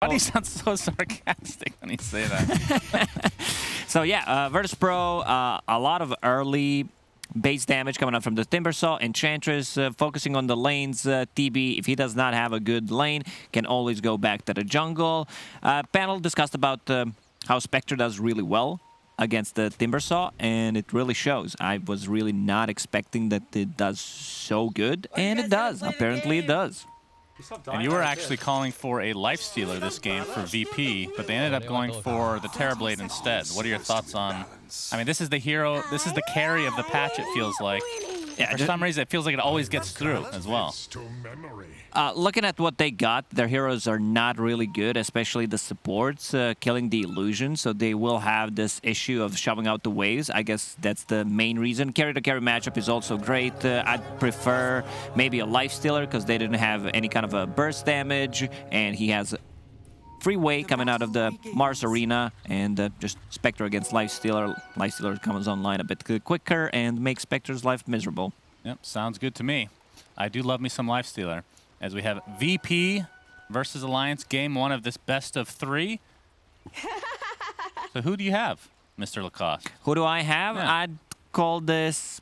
do you sound so sarcastic when you say that? So yeah, Virtus.pro, a lot of early base damage coming up from the Timbersaw. Enchantress focusing on the lanes. TB, if he does not have a good lane, can always go back to the jungle. Panel discussed about how Spectre does really well against the Timbersaw, and it really shows. I was really not expecting that it does so good, and it does. Apparently it does. And you were actually calling for a lifestealer this game for VP, but they ended up going for the Terrorblade instead. What are your thoughts on... I mean, this is the hero, this is the carry of the patch, it feels like. Yeah, for some reason, it feels like it always gets through as well. Looking at what they got, their heroes are not really good, especially the supports, killing the illusion, so they will have this issue of shoving out the waves. I guess that's the main reason. Carry-to-carry matchup is also great. I'd prefer maybe a lifestealer because they didn't have any kind of a burst damage, and he has freeway coming out of the Mars Arena, and just Spectre against Lifestealer. Lifestealer comes online a bit quicker and makes Spectre's life miserable. Yep, sounds good to me. I do love me some Lifestealer. As we have VP versus Alliance, game 1 of this best of 3. So who do you have, Mr. Lacoste? Who do I have? Yeah. I'd call this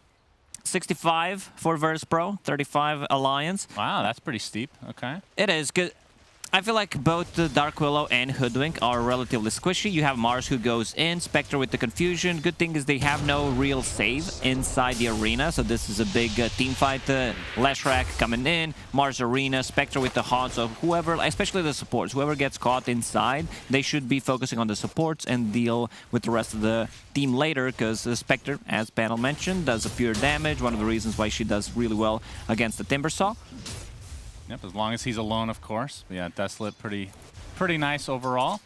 65 for Virtus.pro, 35 Alliance. Wow, that's pretty steep. Okay. It is good. I feel like both the Dark Willow and Hoodwink are relatively squishy. You have Mars who goes in, Spectre with the confusion. Good thing is they have no real save inside the arena, so this is a big team fight. Leshrac coming in, Mars Arena, Spectre with the HOD, so whoever, especially the supports, whoever gets caught inside, they should be focusing on the supports and deal with the rest of the team later, because Spectre, as Panel mentioned, does a pure damage, one of the reasons why she does really well against the Timbersaw. Yep, as long as he's alone, of course. But yeah, Desolate, pretty nice overall.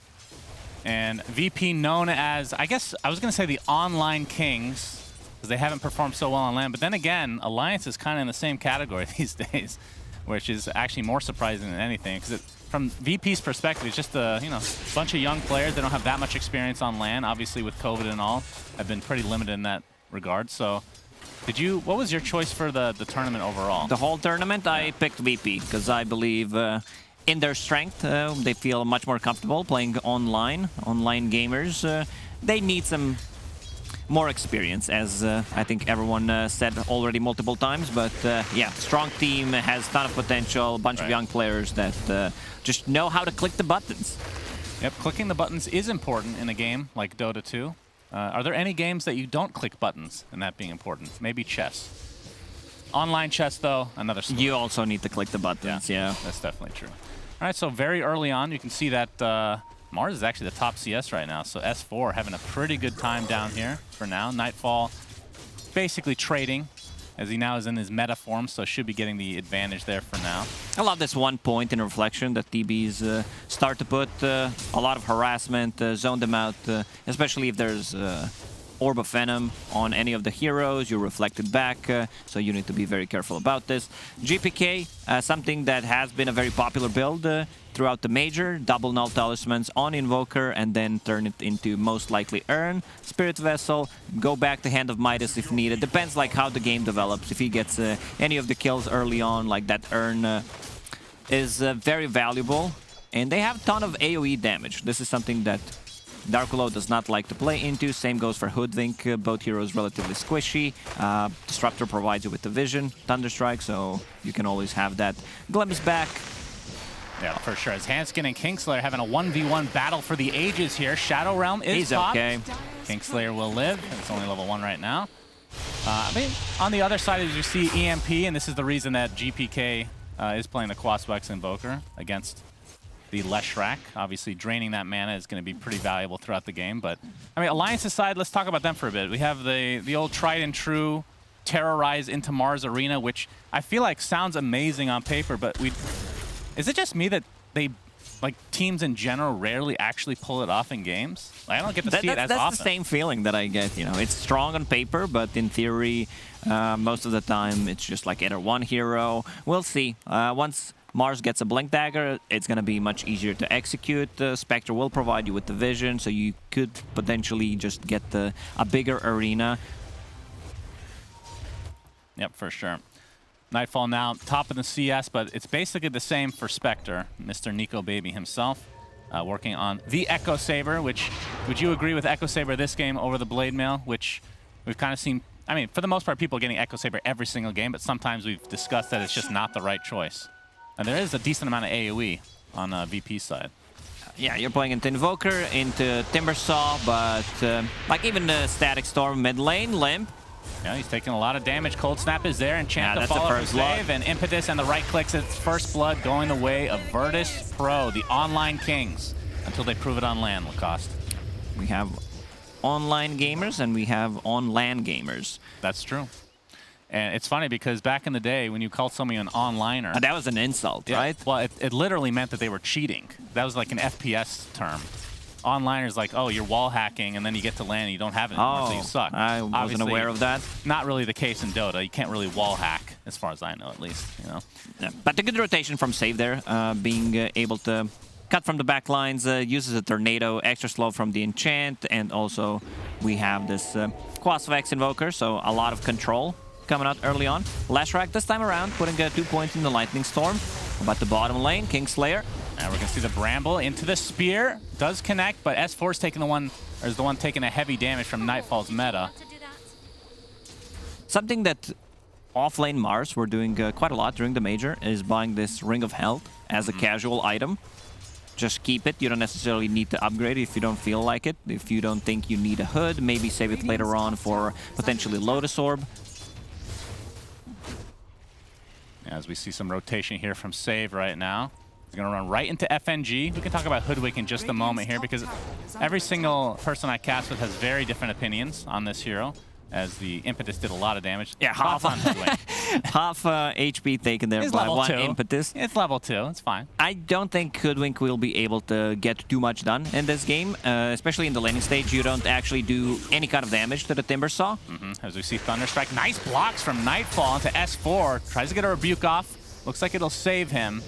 And VP known as, I guess I was going to say the online kings, because they haven't performed so well on land. But then again, Alliance is kind of in the same category these days, which is actually more surprising than anything. Because from VP's perspective, it's just a bunch of young players. They don't have that much experience on land. Obviously, with COVID and all, have been pretty limited in that regard. So. What was your choice for the tournament overall? The whole tournament, I picked VP because I believe in their strength. They feel much more comfortable playing online gamers. They need some more experience, as I think everyone said already multiple times. But yeah, strong team, has a ton of potential, a bunch of young players that just know how to click the buttons. Yep, clicking the buttons is important in a game like Dota 2. Are there any games that you don't click buttons and that being important? Maybe chess. Online chess, though, another story. You also need to click the buttons, yeah. That's definitely true. All right, so very early on, you can see that Mars is actually the top CS right now. So S4 having a pretty good time down here for now. Nightfall basically trading, as he now is in his meta form, so should be getting the advantage there for now. I love this 1 point in reflection that TBs start to put a lot of harassment, zone them out, especially if there's Orb of Venom on any of the heroes, you reflect it back, so you need to be very careful about this. GPK, something that has been a very popular build throughout the major, double null talismans on Invoker and then turn it into most likely Urn, Spirit Vessel, go back to Hand of Midas if needed. Depends like how the game develops. If he gets any of the kills early on, like that Urn is very valuable. And they have a ton of AoE damage. This is something that Dark Willow does not like to play into. Same goes for Hoodwink. Both heroes relatively squishy. Disruptor provides you with the vision, Thunderstrike, so you can always have that. Glimpse back. Yeah, for sure. As Hanskin and Kingslayer having a 1v1 battle for the ages here. Shadow Realm is popped. Okay. Kingslayer will live. It's only level 1 right now. I mean, on the other side, as you see EMP, and this is the reason that GPK is playing the Quaswex Invoker against the Leshrac. Obviously, draining that mana is going to be pretty valuable throughout the game. But, I mean, Alliance's side, let's talk about them for a bit. We have the old tried and true Terrorize into Mars Arena, which I feel like sounds amazing on paper, but is it just me that teams in general rarely actually pull it off in games? I don't get to see it as often. That's the same feeling that I get, It's strong on paper, but in theory, most of the time, it's just like either one hero. We'll see. Once Mars gets a Blink Dagger, it's going to be much easier to execute. Spectre will provide you with the vision, so you could potentially just get a bigger arena. Yep, for sure. Nightfall now top of the CS, but it's basically the same for Spectre, Mr. Nico Baby himself. working on the Echo Saber, which, would you agree with Echo Saber this game over the Blade Mail, which we've kind of seen, I mean, for the most part, people getting Echo Saber every single game, but sometimes we've discussed that it's just not the right choice. And there is a decent amount of AoE on VP's side. Yeah, you're playing into Invoker, into Timbersaw, but like even the Static Storm mid lane, Limp. Yeah, he's taking a lot of damage. Cold Snap is there, Enchant to that's the follow first for save, and Impetus and the right clicks. It's first blood going the way of Virtus.pro, the online kings, until they prove it on land, Lacoste. We have online gamers and we have on-LAN gamers. That's true. And it's funny because back in the day, when you called somebody an onliner... that was an insult, yeah, right? Well, it literally meant that they were cheating. That was like an FPS term. Onliners like, oh, you're wall hacking, and then you get to land and you don't have it anymore, so you suck. I wasn't Obviously, aware of that. Not really the case in Dota. You can't really wall hack, as far as I know, at least. You know. Yeah, but the good rotation from Save there, being able to cut from the back lines, uses a Tornado, extra slow from the Enchant, and also we have this Quasvex Invoker, so a lot of control coming out early on. Lashrak this time around, putting 2 points in the Lightning Storm. About the bottom lane, Kingslayer. And we're going to see the Bramble into the Spear. Does connect, but S4's taking the one taking a heavy damage from Nightfall's meta. Something that off-lane Mars were doing quite a lot during the Major is buying this Ring of Health as a casual item. Just keep it. You don't necessarily need to upgrade it if you don't feel like it. If you don't think you need a hood, maybe save it later on for potentially Lotus Orb. As we see some rotation here from Save right now. He's going to run right into FNG. We can talk about Hoodwink in just a moment here because every single person I cast with has very different opinions on this hero, as the Impetus did a lot of damage. Yeah, half on Hoodwink. half HP taken there It's by level one 2. Impetus. It's level 2. It's fine. I don't think Hoodwink will be able to get too much done in this game, especially in the laning stage. You don't actually do any kind of damage to the Timbersaw. As we see Thunderstrike. Nice blocks from Nightfall into S4. Tries to get a rebuke off. Looks like it'll save him.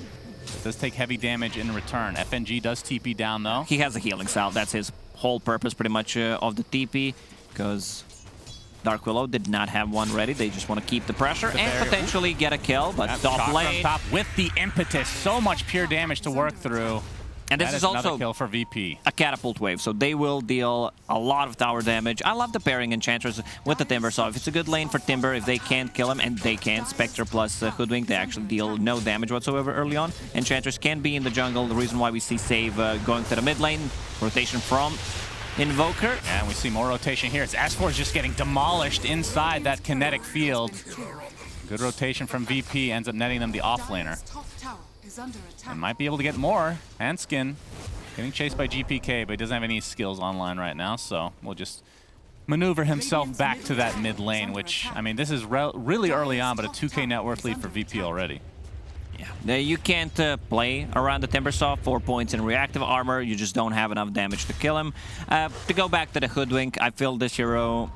It does take heavy damage in return. FNG does TP down, though. He has a healing salve. That's his whole purpose, pretty much, of the TP, because Dark Willow did not have one ready. They just want to keep the pressure and potentially get a kill, but top lane. Top with the Impetus. So much pure damage to work through. And this is also kill for VP. A catapult wave, so they will deal a lot of tower damage. I love the pairing Enchantress with the Timber, so if it's a good lane for Timber, if they can't kill him, and they can't, Spectre plus Hoodwink, they actually deal no damage whatsoever early on. Enchantress can be in the jungle, the reason why we see Save going to the mid lane. Rotation from Invoker. And we see more rotation here. As S4 is just getting demolished inside that kinetic field. Good rotation from VP, ends up netting them the offlaner. And might be able to get more. Hanskin getting chased by GPK, but he doesn't have any skills online right now, so we'll just maneuver himself back to that mid lane, which, I mean, this is really early on, but a 2K net worth lead for VP already. Yeah, you can't play around the Timbersaw, 4 points in reactive armor, you just don't have enough damage to kill him. To go back to the Hoodwink, I feel this hero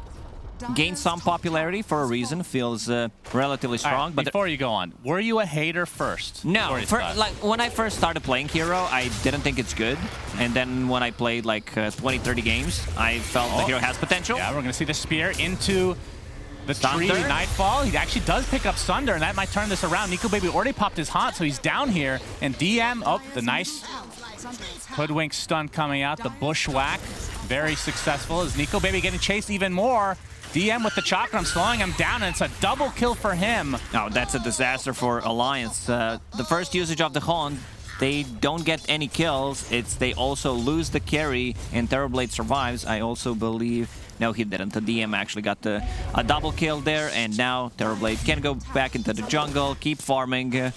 gained some popularity for a reason, feels relatively strong. Right, but before you go on, were you a hater first? No, like when I first started playing Hero, I didn't think it's good. And then when I played like 20, 30 games, I felt the hero has potential. Yeah, we're going to see the spear into the tree. Thunder. Nightfall. He actually does pick up Sunder, and that might turn this around. Nico Baby already popped his haunt, so he's down here. And DM, oh, the nice Hoodwink stun coming out. The bushwhack, very successful. Is Nico Baby getting chased even more? DM with the chakram, slowing him down, and it's a double kill for him. Oh, that's a disaster for Alliance. The first usage of the Haunt, they don't get any kills. They also lose the carry, and Terrorblade survives. I also believe... No, he didn't. The DM actually got a double kill there, and now Terrorblade can go back into the jungle, keep farming.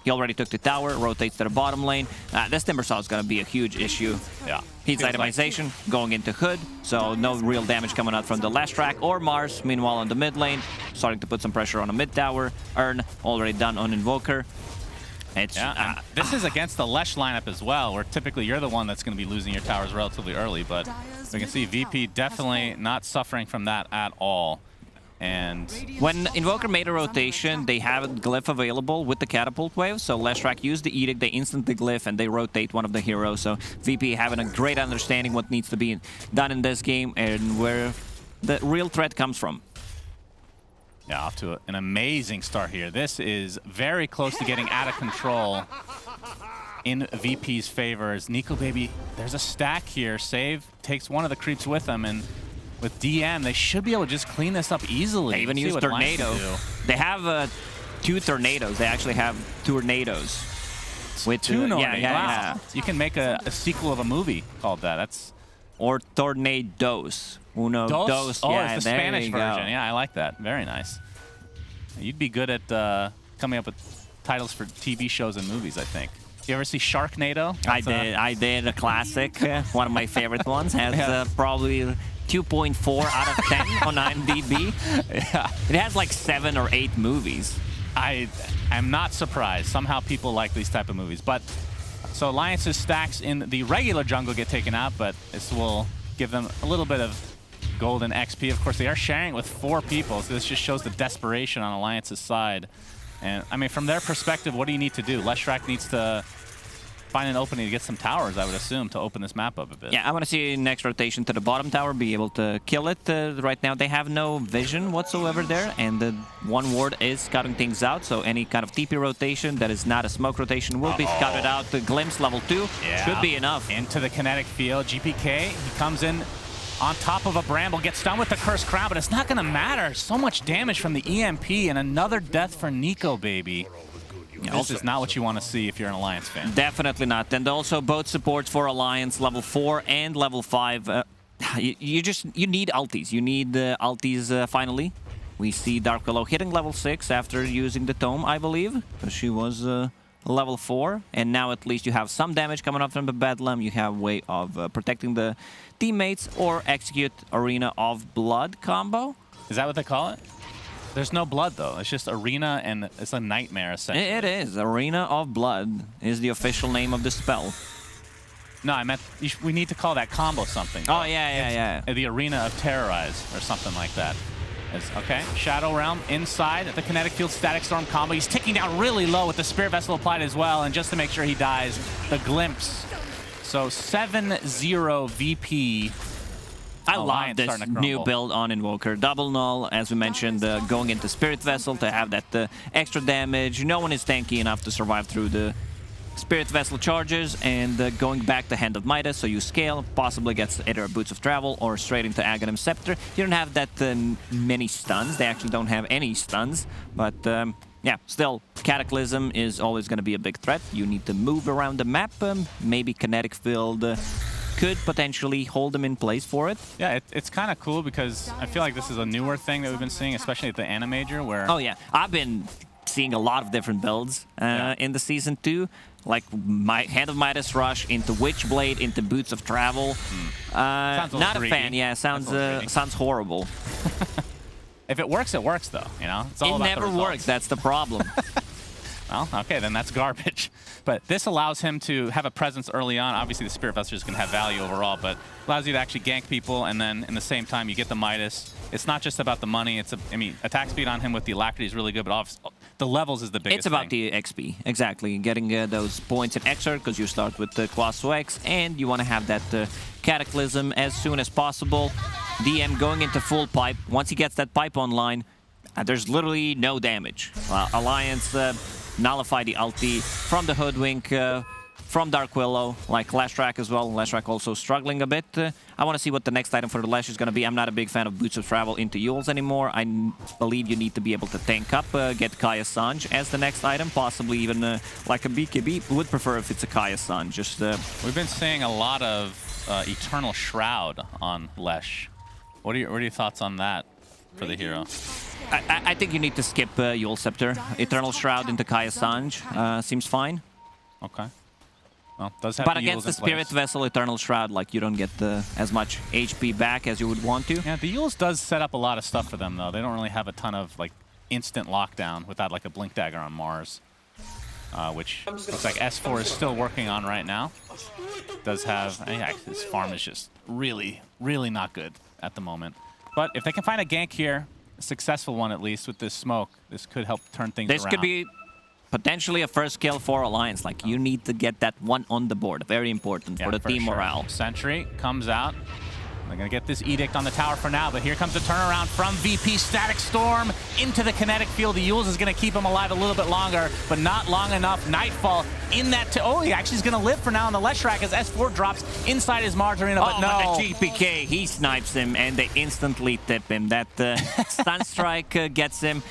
He already took the tower, rotates to the bottom lane. This Timbersaw is going to be a huge issue. Yeah. He's itemization, going into Hood, so no real damage coming out from the Lashrak or Mars. Meanwhile, on the mid lane, starting to put some pressure on a mid tower. Earn already done on Invoker. This is against the Lesh lineup as well, where typically you're the one that's going to be losing your towers relatively early, but we can see VP definitely not suffering from that at all. And when Invoker made a rotation, they have a glyph available with the catapult wave. So Lashrak used the edict, they instantly glyph, and they rotate one of the heroes. So VP having a great understanding what needs to be done in this game and where the real threat comes from. Yeah, off to an amazing start here. This is very close to getting out of control. in VP's favor as Nico Baby, there's a stack here. Save takes one of the creeps with him, and with DM, they should be able to just clean this up easily. They even use Tornado. They have 2 Tornadoes. They actually have Tornadoes. With 2 Tornadoes. yeah. Wow. You can make a sequel of a movie called that. That's or Tornadoes. Uno, dos. Oh, yeah, it's the there Spanish you version. go. Yeah, I like that. Very nice. You'd be good at coming up with titles for TV shows and movies, I think. You ever see Sharknado? I did a classic. One of my favorite ones. Has probably 2.4 out of 10 on IMDb. Yeah. It has like 7 or 8 movies. I'm not surprised. Somehow people like these type of movies. But so Alliance's stacks in the regular jungle get taken out, but this will give them a little bit of golden XP. Of course, they are sharing with 4 people, so this just shows the desperation on Alliance's side. And I mean, from their perspective, what do you need to do? Leshrac needs to find an opening to get some towers, I would assume, to open this map up a bit. Yeah, I want to see next rotation to the bottom tower, be able to kill it. Right now, they have no vision whatsoever there, and the one ward is scouting things out, so any kind of TP rotation that is not a smoke rotation will be scouted out. The glimpse level 2 should be enough. Into the kinetic field. GPK, he comes in on top of a Bramble, gets done with the Cursed Crown, but it's not going to matter. So much damage from the EMP, and another death for Nico Baby. This is not what you want to see if you're an Alliance fan. Definitely not. And also both supports for Alliance, level 4 and level 5. You need ultis. You need ultis finally. We see Dark Willow hitting level 6 after using the Tome, I believe, because she was level 4. And now at least you have some damage coming up from the Bedlam. You have a way of protecting the teammates or execute Arena of Blood combo. Is that what they call it? There's no blood, though. It's just Arena, and it's a nightmare, essentially. It is. Arena of Blood is the official name of the spell. No, I meant we need to call that combo something. Oh, yeah. The Arena of Terrorize, or something like that. Okay, Shadow Realm inside the Kinetic Field Static Storm combo. He's ticking down really low with the Spirit Vessel applied as well, and just to make sure he dies, the Glimpse. So 7-0 VP. I love this new build on Invoker. Double Null, as we mentioned, going into Spirit Vessel to have that extra damage. No one is tanky enough to survive through the Spirit Vessel charges, and going back to Hand of Midas, so you scale, possibly gets either Boots of Travel or straight into Aghanim Scepter. You don't have that many stuns. They actually don't have any stuns, but yeah, still, Cataclysm is always going to be a big threat. You need to move around the map. Maybe Kinetic Field could potentially hold them in place for it. Yeah, it's kind of cool because I feel like this is a newer thing that we've been seeing, especially at the Animajor, where... Oh, yeah. I've been seeing a lot of different builds in the Season 2. Like Hand of Midas Rush into Witchblade, into Boots of Travel. Sounds not greedy. a fan, yeah. Sounds horrible. If it works, you know? It's all it about never the works, that's the problem. Well, okay, then that's garbage. But this allows him to have a presence early on. Obviously, the Spirit Vessel is going to have value overall, but allows you to actually gank people, and then in the same time, you get the Midas. It's not just about the money. I mean, attack speed on him with the Alacrity is really good, but the levels is the biggest It's about thing. the XP, exactly. Getting those points in Exert, because you start with Quasso X, and you want to have that Cataclysm as soon as possible. DM going into full pipe. Once he gets that pipe online, there's literally no damage. Alliance nullify the ulti from the Hoodwink, from Dark Willow, like Leshrac as well. Leshrac also struggling a bit. I want to see what the next item for the Lesh is going to be. I'm not a big fan of Boots of Travel into Yules anymore. I believe you need to be able to tank up, get Kaya Sanj as the next item, possibly even like a BKB. Would prefer if it's a Kaya Sanj. Just We've been seeing a lot of Eternal Shroud on Lesh. What are your thoughts on that for the hero? I think you need to skip Yule Scepter. Eternal Shroud into Kaya Sanj seems fine. Okay. Well, does have but the against the Yules in Spirit place. Vessel, Eternal Shroud, like you don't get as much HP back as you would want to. Yeah, the Yules does set up a lot of stuff for them, though. They don't really have a ton of like instant lockdown without like a Blink Dagger on Mars, which looks like S4 is still working on right now. Does have his farm is just really, really not good at the moment. But if they can find a gank here, a successful one at least with this smoke, this could help turn things around. This could be potentially a first kill for Alliance. Like, you need to get that one on the board. Very important for the team morale. Sentry comes out. They're going to get this Edict on the tower for now, but here comes the turnaround from VP. Static Storm into the kinetic field. The Yules is going to keep him alive a little bit longer, but not long enough. Nightfall in that... Oh, he actually is going to live for now on the Leshrac as S4 drops inside his Margarina, but no. The GPK, he snipes him, and they instantly tip him. That stun strike gets him.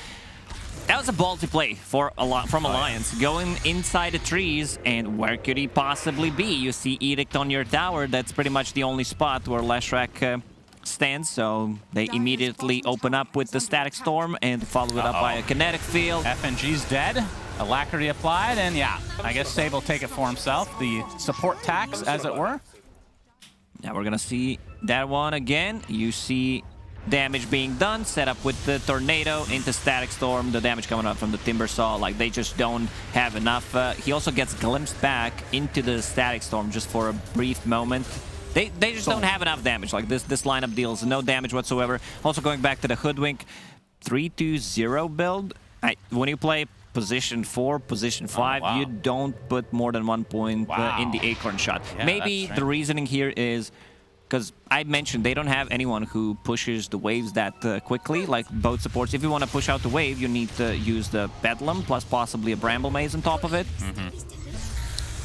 That was a ballsy play from Alliance, going inside the trees, and where could he possibly be? You see Edict on your tower, that's pretty much the only spot where Leshrac stands, so they immediately open up with the Static Storm and follow it up by a kinetic field. FNG's dead, Alacrity applied, and yeah, I guess Save will take it for himself, the support tax, as it were. Now we're gonna see that one again. You see damage being done, set up with the Tornado into Static Storm, the damage coming up from the Timber Saw, like they just don't have enough. He also gets glimpsed back into the Static Storm just for a brief moment. They just don't have enough damage. Like this lineup deals no damage whatsoever. Also going back to the Hoodwink 3-2-0 build, when you play position 4, position 5, you don't put more than 1 point in the Acorn shot. Yeah, maybe the reasoning here is because I mentioned they don't have anyone who pushes the waves that quickly, like both supports. If you want to push out the wave, you need to use the Bedlam plus possibly a Bramble Maze on top of it.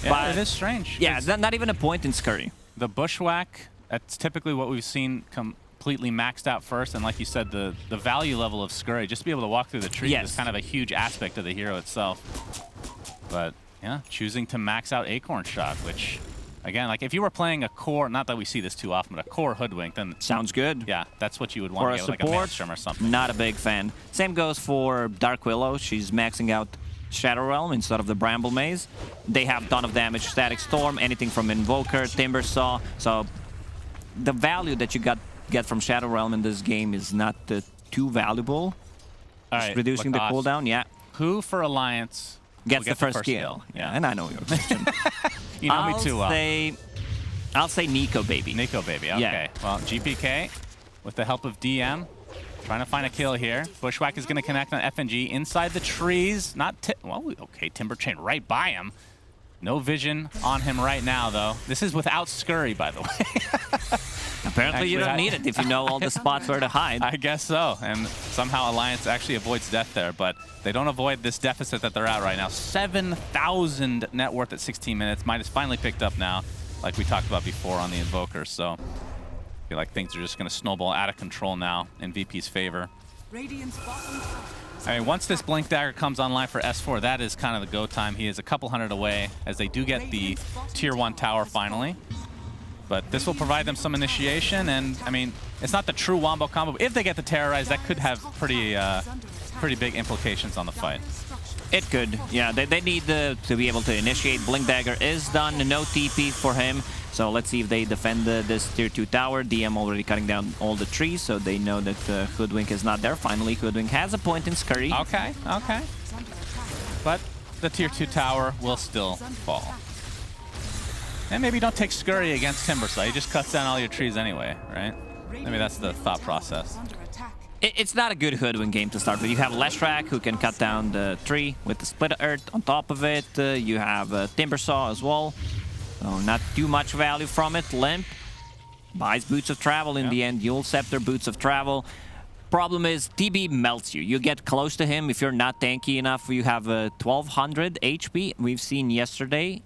Yeah, but it is strange. Yeah, not even a point in Scurry. The Bushwhack, that's typically what we've seen completely maxed out first, and like you said, the value level of Scurry, just to be able to walk through the trees is kind of a huge aspect of the hero itself. But yeah, choosing to max out Acorn Shot, which... Again, like if you were playing a core, not that we see this too often, but a core Hoodwink, then... Sounds good. Yeah, that's what you would want to get, like a Maelstrom or something. Not a big fan. Same goes for Dark Willow. She's maxing out Shadow Realm instead of the Bramble Maze. They have ton of damage. Static Storm, anything from Invoker, Timber Saw. So the value that you get from Shadow Realm in this game is not too valuable. All right, reducing the Lacoste. cooldown, yeah. Who for Alliance gets the first kill? Yeah, and I know your question. You know me too well. I'll say Nico Baby. Nico Baby, okay. Yeah. Well, GPK, with the help of DM, trying to find a kill here. Bushwhack is going to connect on FNG inside the trees. Okay, Timber Chain right by him. No vision on him right now, though. This is without Scurry, by the way. Apparently actually, you don't need it if you know all the spots where to hide. I guess so. And somehow Alliance actually avoids death there, but they don't avoid this deficit that they're at right now. 7,000 net worth at 16 minutes. Mine is finally picked up now, like we talked about before on the Invoker. So I feel like things are just going to snowball out of control now in VP's favor. I mean, once this Blink Dagger comes online for S4, that is kind of the go time. He is a couple hundred away as they do get the Tier 1 tower finally. But this will provide them some initiation, and I mean, it's not the true Wombo combo, but if they get the Terrorize, that could have pretty big implications on the fight. It could, yeah. They need to be able to initiate. Blink Dagger is done, no TP for him. So let's see if they defend this Tier 2 tower. DM already cutting down all the trees, so they know that Hoodwink is not there. Finally, Hoodwink has a point in Scurry. Okay, okay. But the Tier 2 tower will still fall. And maybe don't take Scurry against Timber Saw. He just cuts down all your trees anyway, right? Maybe that's the thought process. It's not a good Hoodwink game to start with. You have Leshrac, who can cut down the tree with the Split Earth on top of it. You have Timber Saw as well. So not too much value from it. Limp buys Boots of Travel in the end. Yule Scepter, Boots of Travel. Problem is, TB melts you. You get close to him. If you're not tanky enough, you have 1,200 HP. We've seen yesterday.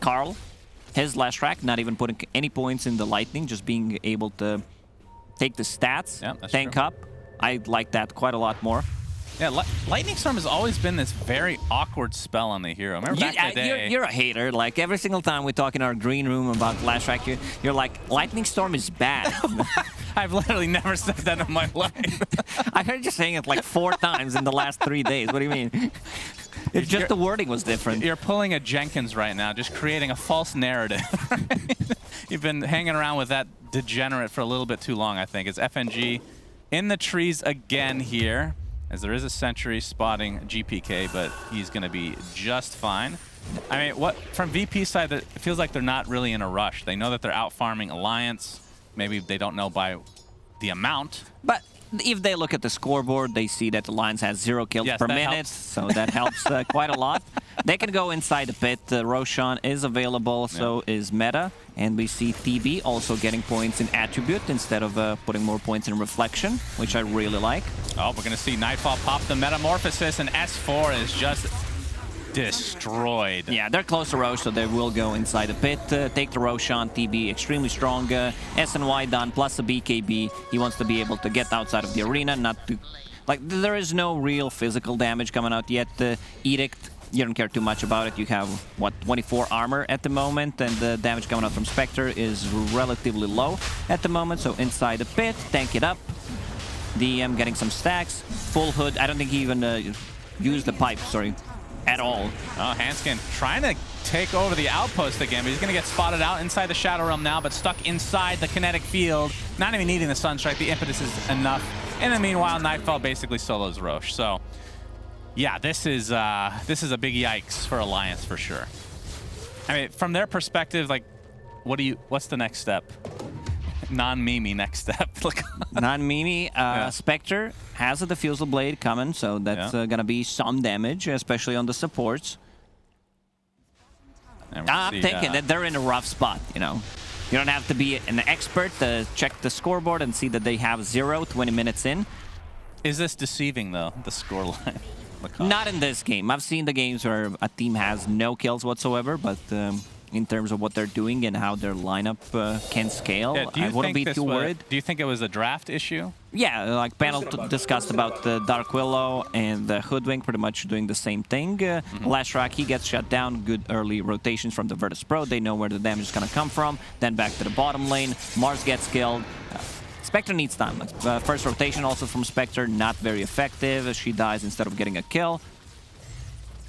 Carl, his Leshrac, not even putting any points in the Lightning, just being able to take the stats, tank up. I like that quite a lot more. Yeah, Lightning Storm has always been this very awkward spell on the hero. Remember back in the day? You're a hater. Like, every single time we talk in our green room about Leshrac, you're like, Lightning Storm is bad. I've literally never said that in my life. I heard you saying it like 4 times in the last 3 days. What do you mean? It's just the wording was different. You're pulling a Jenkins right now, just creating a false narrative. You've been hanging around with that degenerate for a little bit too long, I think. It's FNG in the trees again here, as there is a sentry spotting GPK, but he's going to be just fine. I mean, from VP's side, it feels like they're not really in a rush. They know that they're out farming Alliance. Maybe they don't know by the amount. But if they look at the scoreboard, they see that Alliance has 0 kills per minute, helps. so that helps quite a lot. They can go inside the pit. Roshan is available, so is Meta. And we see TB also getting points in Attribute instead of putting more points in Reflection, which I really like. Oh, we're going to see Nightfall pop the Metamorphosis, and S4 is just destroyed. Yeah, they're close to Rosh, so they will go inside the pit. Take the Roshan. TB extremely strong. SNY done, plus a BKB. He wants to be able to get outside of the arena, not to... Like, there is no real physical damage coming out yet. Edict, you don't care too much about it. You have, what, 24 armor at the moment, and the damage coming out from Spectre is relatively low at the moment. So inside the pit, tank it up. DM getting some stacks. Full hood. I don't think he even used the pipe, sorry, at all. Oh, Hanskin trying to take over the outpost again, but he's going to get spotted out inside the Shadow Realm now, but stuck inside the kinetic field. Not even needing the Sunstrike. The impetus is enough. In the meanwhile, Nightfall basically solos Roche. So, yeah, this is a big yikes for Alliance for sure. I mean, from their perspective, like, what's the next step? Non-Mimi next step. Non-Mimi, Spectre has a Diffusal Blade coming, so that's gonna be some damage, especially on the supports. I'm thinking that they're in a rough spot, you know. You don't have to be an expert to check the scoreboard and see that they have 0 20 minutes in. Is this deceiving, though, the scoreline? Not in this game. I've seen the games where a team has no kills whatsoever, but in terms of what they're doing and how their lineup can scale, I wouldn't be too worried. Do you think it was a draft issue? Yeah, like panel discussed about the Dark Willow and the Hoodwink pretty much doing the same thing. Last Rack, he gets shut down. Good early rotations from the Virtus.pro. They know where the damage is going to come from. Then back to the bottom lane. Mars gets killed. Spectre needs time. First rotation also from Spectre, not very effective. She dies instead of getting a kill.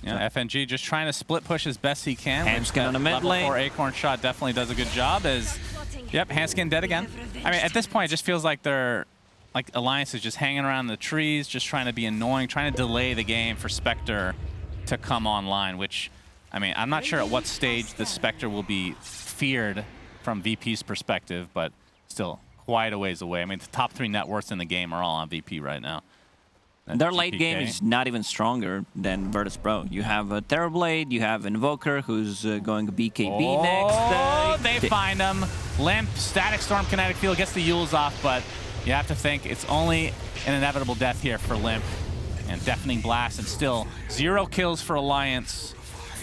Yeah, FNG just trying to split push as best he can. Hanskin on the mid lane. Level 4 Acorn shot definitely does a good job. Yep, Hanskin dead again. I mean, at this point, it just feels like Alliance is just hanging around the trees, just trying to be annoying, trying to delay the game for Spectre to come online, which, I mean, I'm not sure at what stage the Spectre will be feared from VP's perspective, but still quite a ways away. I mean, the top 3 net worths in the game are all on VP right now. Their late game is not even stronger than Virtus.pro. You have Terrorblade, you have Invoker, who's going BKB next. Oh, they find him. Limp, Static Storm, Kinetic Field, gets the Yules off, but you have to think it's only an inevitable death here for Limp. And Deafening Blast, and still 0 kills for Alliance.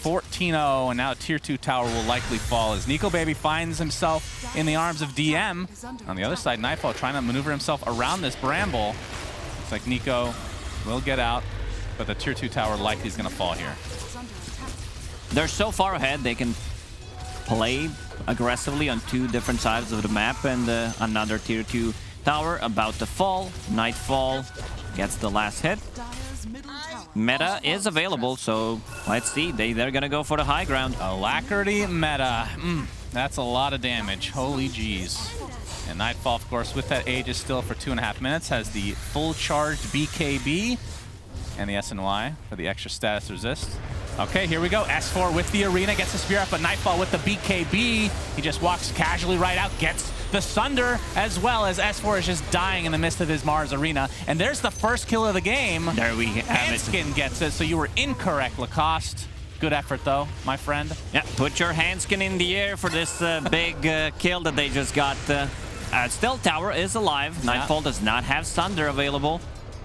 14-0, and now Tier 2 tower will likely fall as Nico Baby finds himself in the arms of DM. On the other side, Nightfall trying to maneuver himself around this Bramble. Looks like Nico will get out, but the Tier 2 tower likely is going to fall here. They're so far ahead, they can play aggressively on 2 different sides of the map, and another Tier 2 tower about to fall. Nightfall gets the last hit. Meta is available, so let's see. They're going to go for the high ground. Alacrity Meta. That's a lot of damage. Holy jeez. And Nightfall, of course, with that Aegis still for 2.5 minutes, has the full charged BKB and the SNY for the extra status resist. Okay, here we go. S4 with the arena, gets the spear up, but Nightfall with the BKB. He just walks casually right out, gets the Sunder, as well as S4 is just dying in the midst of his Mars arena. And there's the first kill of the game. There we have it. Hanskin gets it, so you were incorrect, Lacoste. Good effort, though, my friend. Yeah, put your Hanskin in the air for this big kill that they just got. Still, tower is alive. Nightfall does not have Sunder available.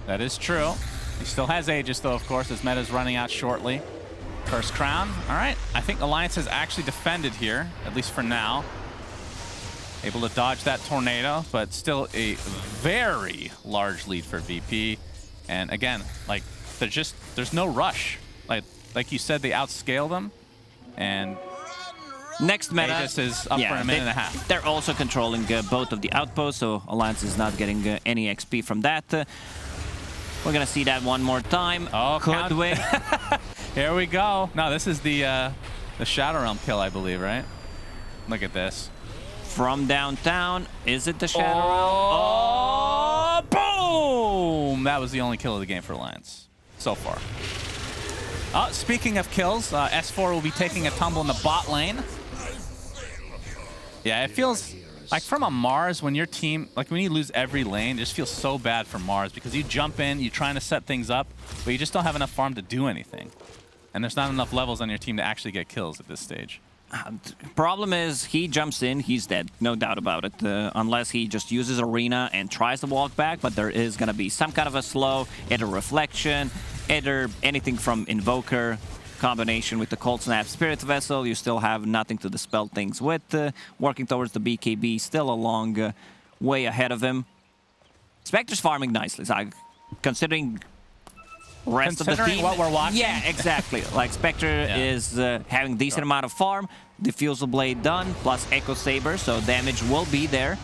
That is true. He still has Aegis, though, of course, as Meta's running out shortly. First Crown. All right. I think Alliance has actually defended here, at least for now. Able to dodge that tornado, but still a very large lead for VP. And again, like, there's no rush. Like you said, they outscale them. And next meta Aegis is up for a minute and a half. They're also controlling both of the outposts, so Alliance is not getting any XP from that. We're gonna see that one more time. Oh, Hoodwink. Here we go. No, this is the Shadow Realm kill, I believe, right? Look at this. From downtown, is it the Shadow Realm? Oh, boom! That was the only kill of the game for Alliance so far. Speaking of kills, S4 will be taking a tumble in the bot lane. Yeah, it feels Like from a Mars, when your team, like when you lose every lane, it just feels so bad for Mars because you jump in, you're trying to set things up, but you just don't have enough farm to do anything. And there's not enough levels on your team to actually get kills at this stage. Problem is, he jumps in, he's dead, no doubt about it. Unless he just uses Arena and tries to walk back, but there is going to be some kind of a slow, either Reflection, either anything from Invoker, combination with the Cold Snap Spirit Vessel. You still have nothing to dispel things with. Working towards the BKB, still a long way ahead of him. Spectre's farming nicely, so considering rest of the team, what we're watching. Yeah, exactly. Like Spectre is having decent amount of farm, Diffusal Blade done, plus Echo Saber, so damage will be there.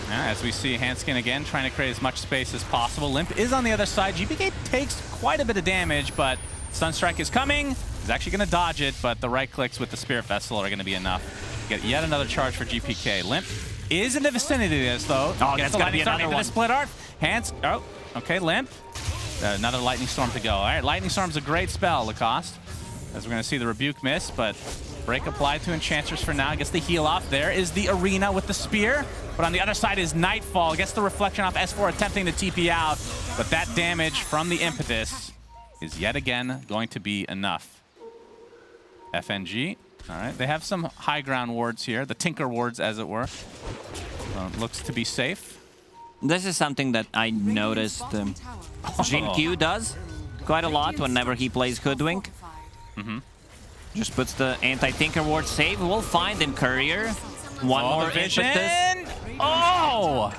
Yeah, as we see Hanskin again trying to create as much space as possible. Limp is on the other side. GPK takes quite a bit of damage, but Sunstrike is coming. He's actually going to dodge it, but the right clicks with the Spirit Vessel are going to be enough. Get yet another charge for GPK. Limp is in the vicinity of this, though. Oh, that's going to be another one. The split art. Oh, okay, Limp. Another Lightning Storm to go. All right, Lightning Storm's a great spell, Lacoste. As we're going to see the Rebuke miss, but break applied to Enchantress for now. Gets the heal off. There is the Arena with the Spear. But on the other side is Nightfall. Gets the Reflection off S4, attempting to TP out. But that damage from the Impetus is yet again going to be enough. FNG. All right, they have some high ground wards here. The Tinker wards, as it were. Looks to be safe. This is something that I noticed Jin Q does quite a lot whenever he plays Hoodwink. Just puts the anti-Tinker ward save. We'll find him, Courier. One more vision. Impetus. Oh!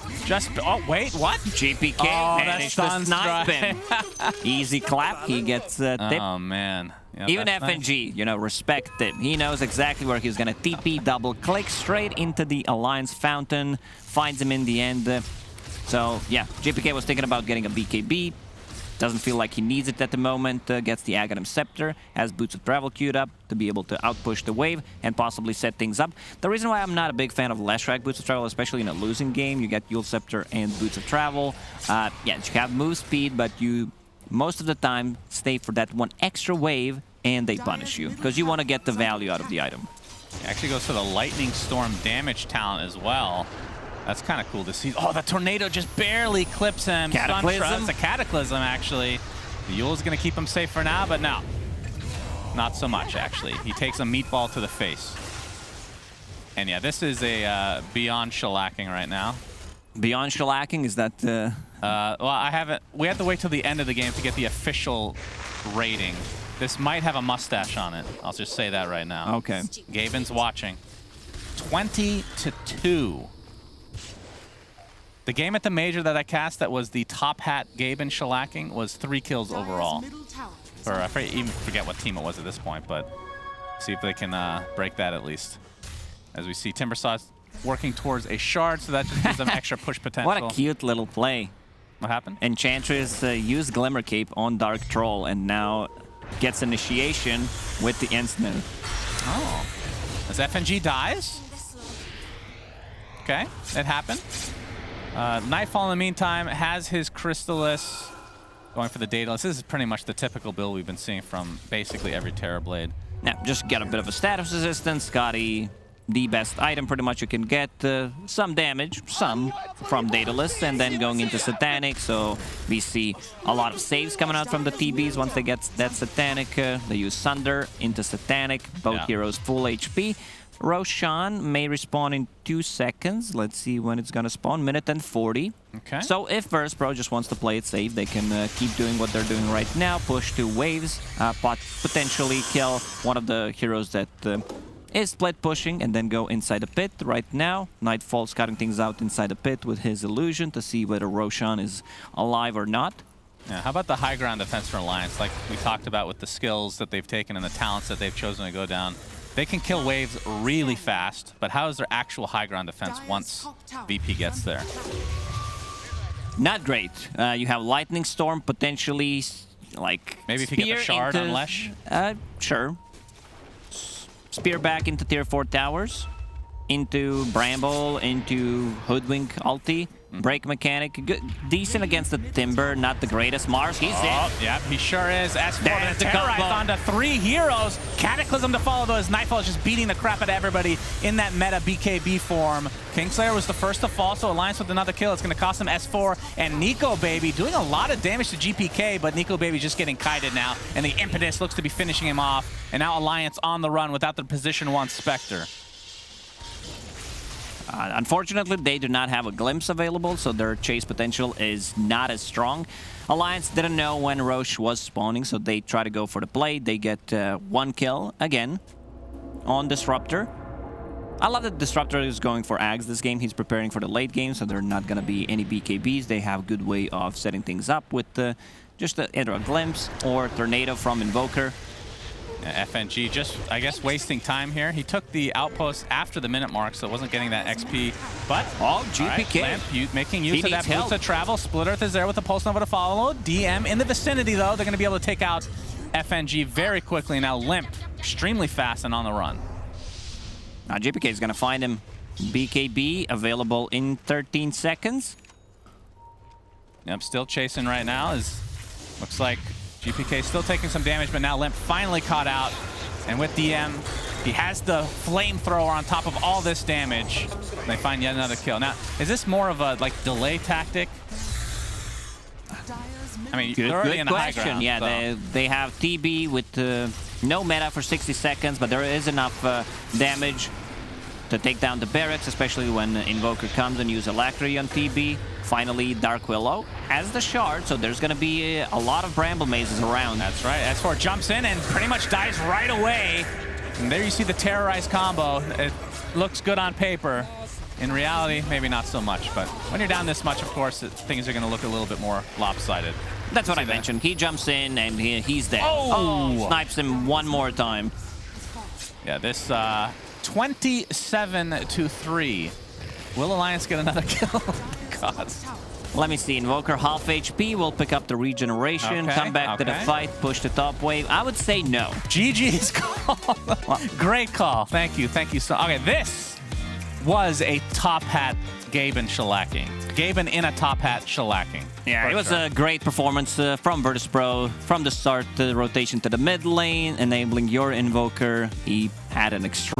Wait, what? GPK managed to snipe him. Easy clap. He gets tip. Oh, man. Yeah, even FNG, nice. You know, respect him. He knows exactly where he's going to TP, double-click straight into the Alliance Fountain. Finds him in the end. So, yeah, GPK was thinking about getting a BKB. Doesn't feel like he needs it at the moment. Gets the Aghanim Scepter, has Boots of Travel queued up to be able to outpush the wave and possibly set things up. The reason why I'm not a big fan of Leshrac Boots of Travel, especially in a losing game, you get Yule Scepter and Boots of Travel. Yeah, you have move speed, but you most of the time stay for that one extra wave and they punish you because you want to get the value out of the item. It actually goes for the Lightning Storm damage talent as well. That's kind of cool to see. Oh, the Tornado just barely clips him. Cataclysm? It's a Cataclysm, actually. The Yule's going to keep him safe for now, but no. Not so much, actually. He takes a meatball to the face. And yeah, this is a beyond shellacking right now. Beyond shellacking? Is that... Well, I haven't... We have to wait till the end of the game to get the official rating. This might have a mustache on it. I'll just say that right now. Okay. Gaben's watching. 20-2. The game at the Major that I cast that was the top hat Gaben shellacking was 3 kills overall. Or I even forget what team it was at this point, but see if they can break that at least. As we see Timbersaw's working towards a shard, so that just gives them extra push potential. What a cute little play. What happened? Enchantress used Glimmer Cape on Dark Troll and now gets initiation with the instant. Oh. As FNG dies? Okay, it happened. Nightfall, in the meantime, has his Crystallis going for the Daedalus. This is pretty much the typical build we've been seeing from basically every Terrorblade. Now, just get a bit of a status resistance. Scotty, the best item pretty much you can get. Some damage, some from Daedalus, and then going into Satanic. So we see a lot of saves coming out from the TBs once they get that Satanic. They use Sunder into Satanic. Both heroes full HP. Roshan may respawn in 2 seconds. Let's see when it's gonna spawn. Minute and 40. Okay. So if Virtus.pro just wants to play it safe, they can keep doing what they're doing right now. Push 2 waves, potentially kill one of the heroes that is split pushing, and then go inside the pit. Right now, Nightfall's cutting things out inside the pit with his illusion to see whether Roshan is alive or not. Yeah, how about the high ground defense for Alliance? Like we talked about with the skills that they've taken and the talents that they've chosen to go down. They can kill waves really fast, but how is their actual high ground defense once VP gets there? Not great. You have Lightning Storm, potentially, like, maybe if you get the shard on Lesh? Sure. Spear back into tier 4 towers, into Bramble, into Hoodwink ulti. Break mechanic, good, decent against the Timber, not the greatest. Mars, he's in. Yeah, he sure is. S4 There's the terrorized combo. onto 3 heroes. Cataclysm to follow, though, as Nightfall is just beating the crap out of everybody in that meta BKB form. Kingslayer was the first to fall, so Alliance with another kill. It's going to cost him S4 and Nico Baby doing a lot of damage to GPK, but Nico Baby just getting kited now, and the Impetus looks to be finishing him off. And now Alliance on the run without the position 1 Spectre. Unfortunately, they do not have a glimpse available, so their chase potential is not as strong. Alliance didn't know when Roche was spawning, so they try to go for the play. They get 1 kill again on Disruptor. I love that Disruptor is going for Ags this game. He's preparing for the late game, so there are not going to be any BKBs. They have a good way of setting things up with just either a glimpse or Tornado from Invoker. FNG just, I guess, wasting time here. He took the outpost after the minute mark, so wasn't getting that XP. But, GPK. Lamp, making use of that help. boost of travel. Split Earth is there with the Pulse Nova to follow. DM in the vicinity, though. They're going to be able to take out FNG very quickly. Now Limp, extremely fast and on the run. Now GPK is going to find him. BKB available in 13 seconds. Yep, still chasing right now. Looks like GPK still taking some damage, but now Limp finally caught out. And with DM, he has the flamethrower on top of all this damage. And they find yet another kill. Now, is this more of a delay tactic? I mean, they're already in the high question. ground, Yeah, so. they have TB with no meta for 60 seconds, but there is enough damage to take down the barracks, especially when Invoker comes and use Alacrity on TB. Finally, Dark Willow has the shard, so there's going to be a lot of Bramble Mazes around. That's right. S4 jumps in and pretty much dies right away. And there you see the Terrorize combo. It looks good on paper. In reality, maybe not so much. But when you're down this much, of course, things are going to look a little bit more lopsided. That's what I mentioned. He jumps in and he's dead. Oh! Snipes him one more time. Yeah, this 27-3. Will Alliance get another kill? God. Let me see. Invoker half HP will pick up the regeneration, Okay, come back to the fight, push the top wave. I would say no. GG's call. Great call. Thank you. Thank you so. Okay, this was a top hat Gaben shellacking. Gaben in a top hat shellacking. Yeah, it was a great performance from Virtus.pro. From the start, the rotation to the mid lane, enabling your Invoker. He had an extreme